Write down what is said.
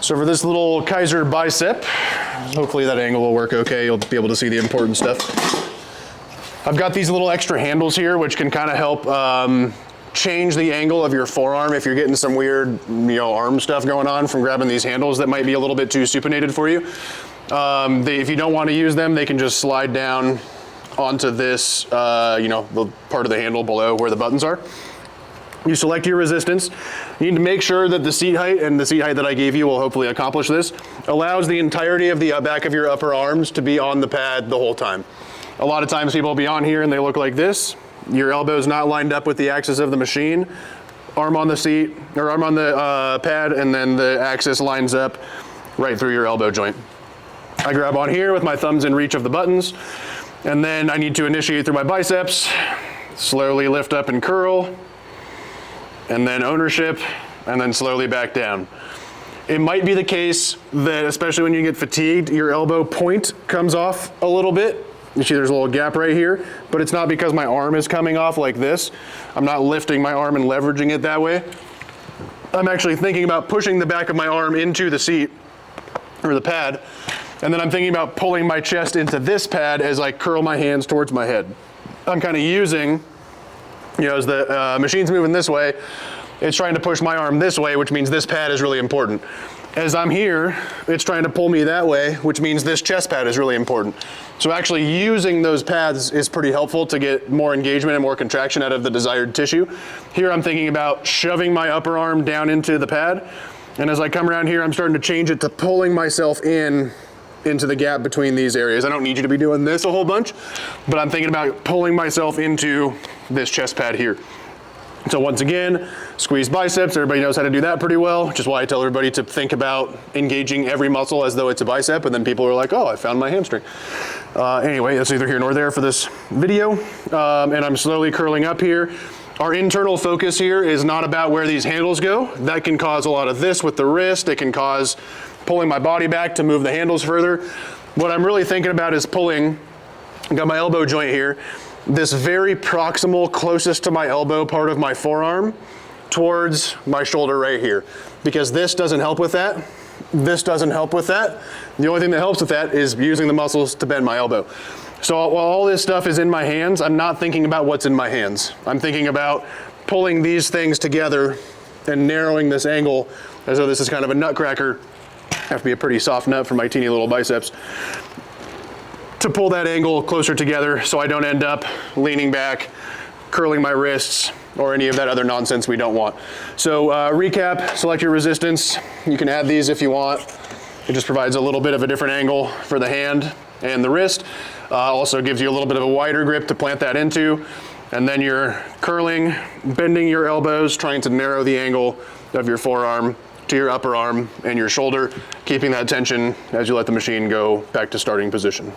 So for this little Keiser bicep, hopefully that angle will work okay. You'll be able to see the important stuff. I've got these little extra handles here, which can kind of help change the angle of your forearm if you're getting some weird, arm stuff going on from grabbing these handles that might be a little bit too supinated for you. If you don't want to use them, they can just slide down onto this, the part of the handle below where the buttons are. You select your resistance. You need to make sure that the seat height, and the seat height that I gave you will hopefully accomplish this, allows the entirety of the back of your upper arms to be on the pad the whole time. A lot of times people will be on here and they look like this. Your elbow's not lined up with the axis of the machine. Arm on the seat, or arm on the pad, and then the axis lines up right through your elbow joint. I grab on here with my thumbs in reach of the buttons, and then I need to initiate through my biceps, slowly lift up and curl, and then ownership, and then slowly back down. It might be the case that, especially when you get fatigued, your elbow point comes off a little bit. You see there's a little gap right here, but it's not because my arm is coming off like this. I'm not lifting my arm and leveraging it that way. I'm actually thinking about pushing the back of my arm into the seat, or the pad, and then I'm thinking about pulling my chest into this pad as I curl my hands towards my head. I'm kind of using, as the machine's moving this way, it's trying to push my arm this way, which means this pad is really important. As I'm here, it's trying to pull me that way, which means this chest pad is really important. So actually using those pads is pretty helpful to get more engagement and more contraction out of the desired tissue. Here I'm thinking about shoving my upper arm down into the pad, and as I come around here, I'm starting to change it to pulling myself into the gap between these areas. I don't need you to be doing this a whole bunch, but I'm thinking about pulling myself into this chest pad here. So once again, squeeze biceps. Everybody knows how to do that pretty well, which is why I tell everybody to think about engaging every muscle as though it's a bicep, and then people are like, oh, I found my hamstring. Anyway, that's neither here nor there for this video. And I'm slowly curling up here. Our internal focus here is not about where these handles go. That can cause a lot of this with the wrist. It can cause pulling my body back to move the handles further. What I'm really thinking about is pulling, I've got my elbow joint here, this very proximal, closest to my elbow part of my forearm towards my shoulder right here. Because this doesn't help with that. This doesn't help with that. The only thing that helps with that is using the muscles to bend my elbow. So while all this stuff is in my hands, I'm not thinking about what's in my hands. I'm thinking about pulling these things together and narrowing this angle as though this is kind of a nutcracker. I have to be a pretty soft nut for my teeny little biceps to pull that angle closer together so I don't end up leaning back, curling my wrists, or any of that other nonsense we don't want. So recap, select your resistance. You can add these if you want. It just provides a little bit of a different angle for the hand and the wrist. Also gives you a little bit of a wider grip to plant that into. And then you're curling, bending your elbows, trying to narrow the angle of your forearm to your upper arm and your shoulder, keeping that tension as you let the machine go back to starting position.